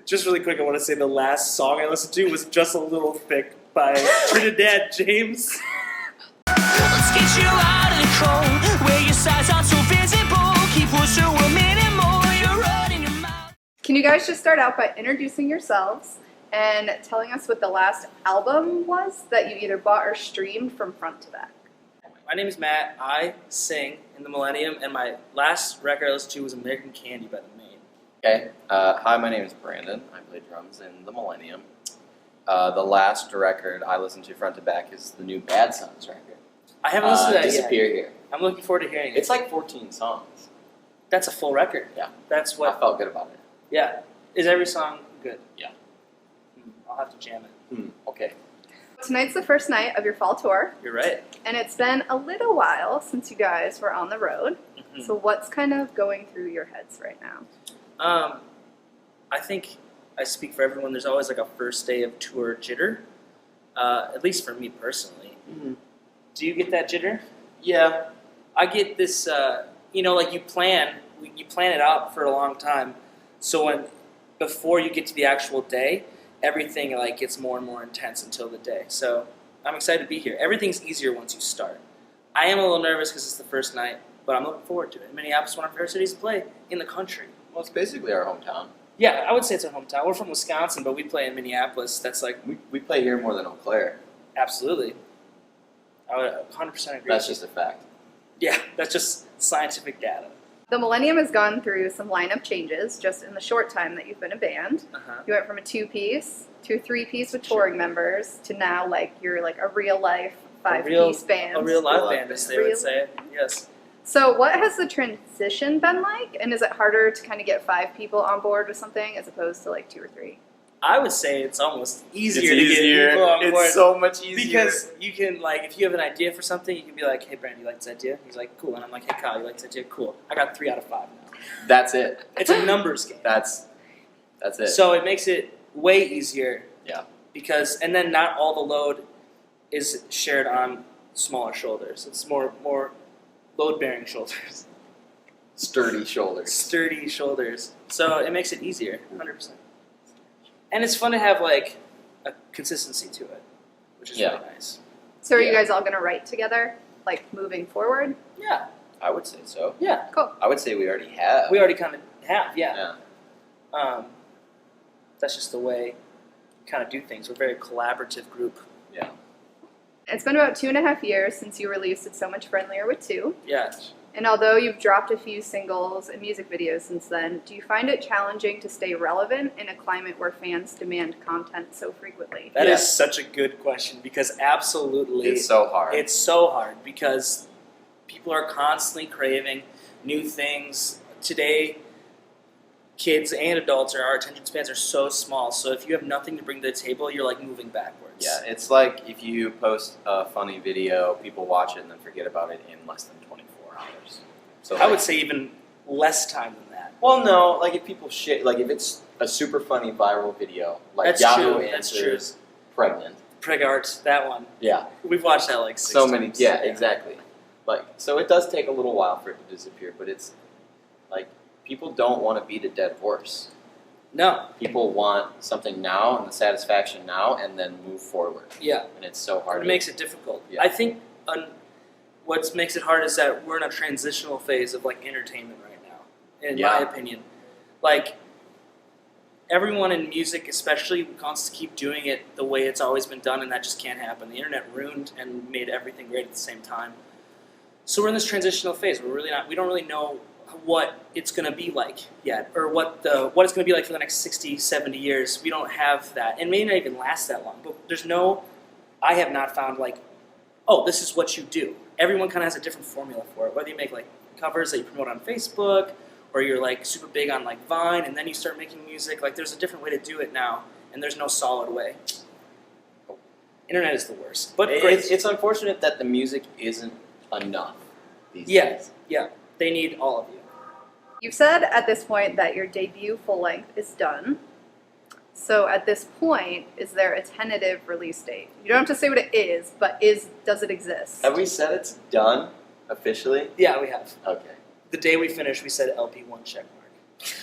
Just really quick, I want to say the last song I listened to was Just a Little Thick by Trinidad James. Let's get you out of the cold, where your sides aren't so visible. Keep pushing a minute more, you're running your mouth. Can you guys just start out by introducing yourselves and telling us what the last album was that you either bought or streamed from front to back? My name is Matt. I sing in the Millennium, and my last record I listened to was American Candy by the Maine. Okay. Hi, my name is Brandon. I play drums in the Millennium. The last record I listened to front to back is the new Bad Sons record. I haven't listened to that Disappear yet. Here. I'm looking forward to hearing it. It's like 14 songs. That's a full record. Yeah. That's I what. felt good about it. Yeah. Is every song good? Yeah. I'll have to jam it. Okay. Tonight's the first night of your fall tour, You're right. and it's been a little while since you guys were on the road. Mhm. So what's kind of going through your heads right now? I think I speak for everyone. There's always like a first day of tour jitter. At least for me personally. Do you get that jitter? Yeah. I get this. Like you plan it out for a long time. So before you get to the actual day, everything like gets more and more intense until the day. So I'm excited to be here. Everything's easier once you start. I am a little nervous because it's the first night, but I'm looking forward to it. Minneapolis is one of our favorite cities to play in the country. Well, it's basically our hometown. Yeah, I would say it's our hometown. We're from Wisconsin, but we play in Minneapolis. That's like We play here more than Eau Claire. absolutely. I would 100% agree. That's just a fact. Yeah, that's just scientific data. The Millennium has gone through some lineup changes just in the short time that you've been a band. Uh-huh. You went from a two-piece to a three-piece with touring members to now like you're like a real-life five-piece band. A real live Real band, live as band. they would Real- say. Yes. So what has the transition been like? And is it harder to kind of get 5 people on board with something as opposed to like 2 or 3? I would say it's almost easier It's to easier. get people on board. It's so much easier. Because you can, like, if you have an idea for something, you can be like, hey, Brandon, you like this idea? He's like, cool. And I'm like, hey, Kyle, you like this idea? Cool. I got 3 out of 5 now. That's it. It's a numbers game. That's it. So it makes it way easier. Yeah. And then not all the load is shared on smaller shoulders. It's more load-bearing shoulders. Sturdy shoulders. Sturdy shoulders. So it makes it easier, 100%. And it's fun to have, like, a consistency to it, which is Yeah. really nice. So are you Yeah. guys all going to write together, like moving forward? Yeah. I would say so. Yeah. Cool. I would say we already have. We already kind of have, yeah. Yeah. That's just the way we kind of do things. We're a very collaborative group. Yeah. It's been about 2.5 years since you released It's So Much Friendlier with 2. Yeah. And although you've dropped a few singles and music videos since then, do you find it challenging to stay relevant in a climate where fans demand content so frequently? That is Yes. such a good question because absolutely It's so hard. it's so hard because people are constantly craving new things. Today, kids and adults, our attention spans are so small. So if you have nothing to bring to the table, you're like moving backwards. Yeah, it's like if you post a funny video, people watch it and then forget about it in less than 24 hours. So I would say even less time than that. well, no, like if people like if it's a super funny viral video, like That's Yahoo true, that's answers pregnant. Prig Art, that one. Yeah, We've watched that like 6 so times. many. Yeah, exactly. Like so, it does take a little while for it to disappear, but it's like people don't want to beat a dead horse. No. People want something now and the satisfaction now, and then move forward. Yeah. And it's so hard. It makes it difficult. Yeah. I think what makes it hard is that we're in a transitional phase of like entertainment right now, in my opinion. Like everyone in music, especially, wants to keep doing it the way it's always been done, and that just can't happen. The internet ruined and made everything great at the same time. So we're in this transitional phase. We don't really know what it's going to be like yet, or what it's going to be like for the next 60, 70 years. We don't have that. It may not even last that long, but I have not found like, oh, this is what you do. Everyone kind of has a different formula for it. Whether you make like covers that you promote on Facebook, or you're like super big on like Vine, and then you start making music. Like there's a different way to do it now, and there's no solid way. Internet is the worst, but great. It's unfortunate that the music isn't enough these days. Yes, yeah, they need all of you. You've said at this point that your debut full length is done. So at this point, is there a tentative release date? You don't have to say what it is, but does it exist? Have we said it's done officially? Yeah, we have. Okay. The day we finished, we said LP1 checkmark.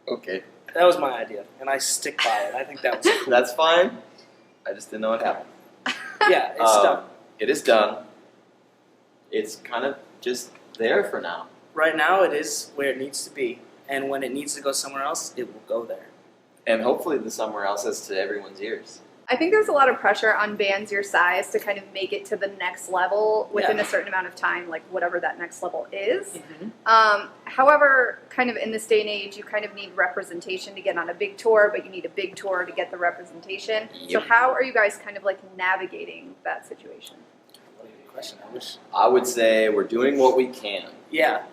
Okay. That was my idea, and I stick by it. I think that was cool. That's fine. I just didn't know what happened. Yeah, it's done. It is done. It's kind of just there for now. Right now, it is where it needs to be, and when it needs to go somewhere else, it will go there. And hopefully the somewhere else is to everyone's ears. I think there's a lot of pressure on bands your size to kind of make it to the next level within a certain amount of time, like whatever that next level is. However, kind of in this day and age, you kind of need representation to get on a big tour, but you need a big tour to get the representation. Yep. So how are you guys kind of like navigating that situation? What a good question. I would say we're doing what we can. Yeah.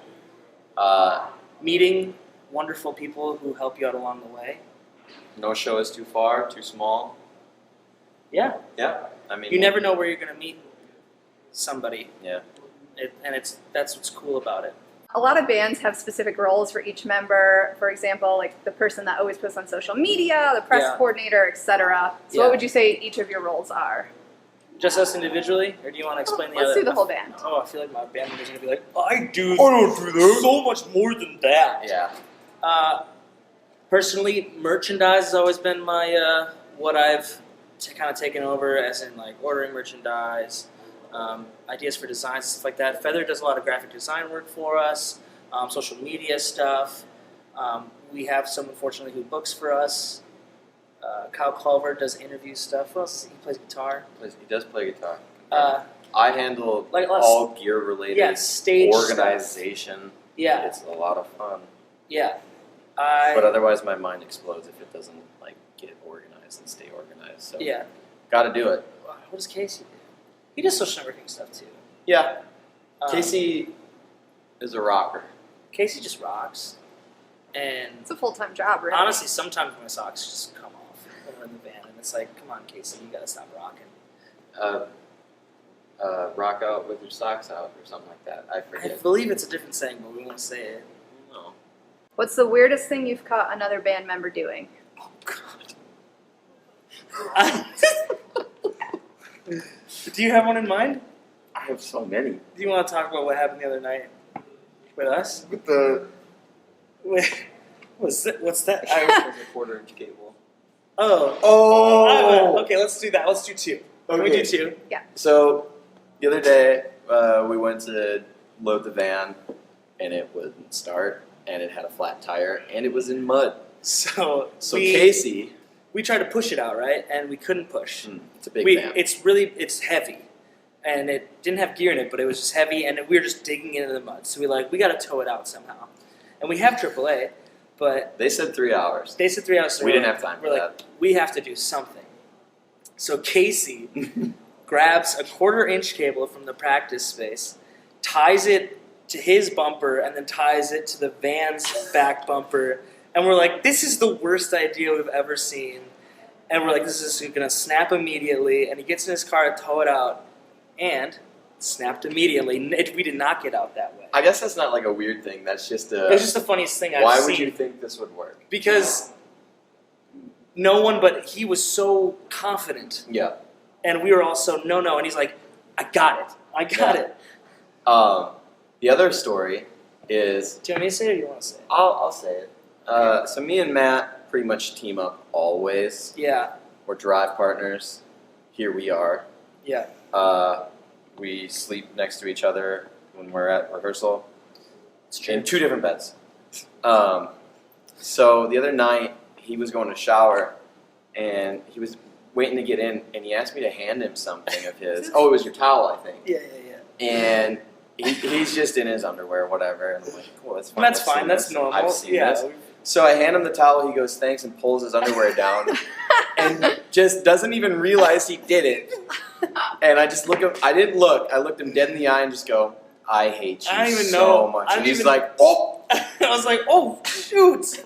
Meeting wonderful people who help you out along the way. No show is too far, too small. Yeah. Yeah. I mean, You never know where you're going to meet somebody. Yeah. That's what's cool about it. A lot of bands have specific roles for each member. For example, like the person that always posts on social media, the press coordinator, etc. So Yeah. what would you say each of your roles are? Just us individually, or do you want to explain the other? Let's do the whole band. Oh, I feel like my band member's going to be like, I don't do that. So much more than that. Yeah. Personally, merchandise has always been my what I've kind of taken over, as in like ordering merchandise, ideas for designs, stuff like that. Feather does a lot of graphic design work for us, social media stuff. We have someone, fortunately, who books for us. Kyle Culver does interview stuff. What else? He plays guitar. He does play guitar. I handle Like all gear related stage organization. stuff. Yeah, It's a lot of fun. yeah. But otherwise, my mind explodes if it doesn't like get organized and stay organized. So Yeah. got to do it. What does Casey do? He does social networking stuff too. Yeah. Um, Casey is a rocker. Casey just rocks. And It's a full-time job, really. honestly, sometimes my socks just come off when we're in the van, and it's like, come on, Casey, you gotta stop rocking. Rock out with your socks out or something like that. I I forget. believe it's a different saying, but we won't say it. No. What's the weirdest thing you've caught another band member doing? Oh God. Do you have one in mind? I have so many. Do you want to talk about what happened the other night with us? With the What's that? a quarter-inch cable. Oh. Okay, let's do that. Let's do two. Can we do two? So the other day we went to load the van and it wouldn't start and it had a flat tire and it was in mud. So Casey, we tried to push it out, right? And we couldn't push. it's a big van. It's heavy. And it didn't have gear in it, but it was just heavy, and we were just digging into the mud. So we got to tow it out somehow. And we have AAA, but They said 3 hours. they said 3 hours. So We didn't have time for we're that. like, we have to do something. So Casey grabs a 1/4-inch cable from the practice space, ties it to his bumper, and then ties it to the van's back bumper. And we're like, this is the worst idea we've ever seen. And we're like, this is going to snap immediately. And he gets in his car to tow it out. And snapped immediately. We did not get out that way. I guess that's not like a weird thing. That's just It was just the funniest thing I've why seen. would you think this would work? Because no one but he was so confident. Yeah. And we were all so, no. And he's like, I got it. The other story is Do you want me to say it or do you want to say it? I'll say it. So me and Matt pretty much team up always. Yeah. We're drive partners. Here we are. Yeah. We sleep next to each other when we're at rehearsal. It's true. In 2 different beds. So the other night, he was going to shower, and he was waiting to get in, and he asked me to hand him something of his. Oh, it was your towel, I think. Yeah. And he's just in his underwear, whatever. And I'm like, cool, that's fine. That's I've fine. seen That's this. normal. I've seen yeah. this. So I hand him the towel, he goes, thanks, and pulls his underwear down, and just doesn't even realize he did it. And I just look him, I didn't look, I looked him dead in the eye and just go, I hate you I don't even so know. much. I And don't he's even- like, oh! I was like, oh, shoot.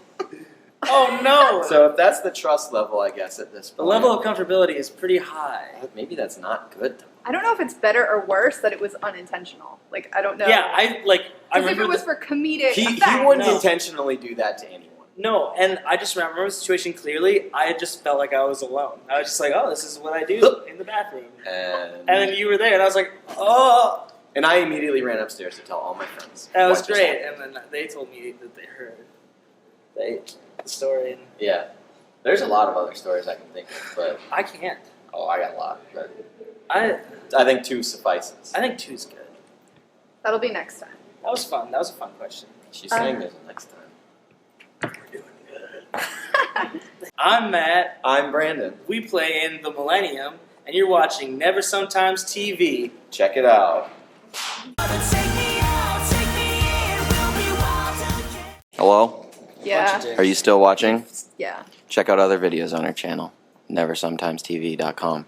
Oh, no. So if that's the trust level, I guess, at this point. The level of comfortability is pretty high. Maybe that's not good. I don't know if it's better or worse that it was unintentional. Like, I don't know. Yeah, I Because if remember it was for comedic He effect, wouldn't No. intentionally do that to anyone. No, and I just remember the situation clearly. I just felt like I was alone. I was just like, oh, this is what I do in the bathroom. And And then you were there, and I was like, oh, and I immediately ran upstairs to tell all my friends. that was what just great. happened. And then they told me that they heard. the story. And Yeah. There's a lot of other stories I can think of, but I can't. I got a lot. But I think 2 suffices. I think 2's good. That'll be next time. That was fun. That was a fun question. She's saying there's a next time. We're doing good. I'm Matt. I'm Brandon. We play in the Millennium, and you're watching Never Sometimes TV. Check it out. Hello? Yeah. Are you still watching? Yeah. Check out other videos on our channel, neversometimestv.com.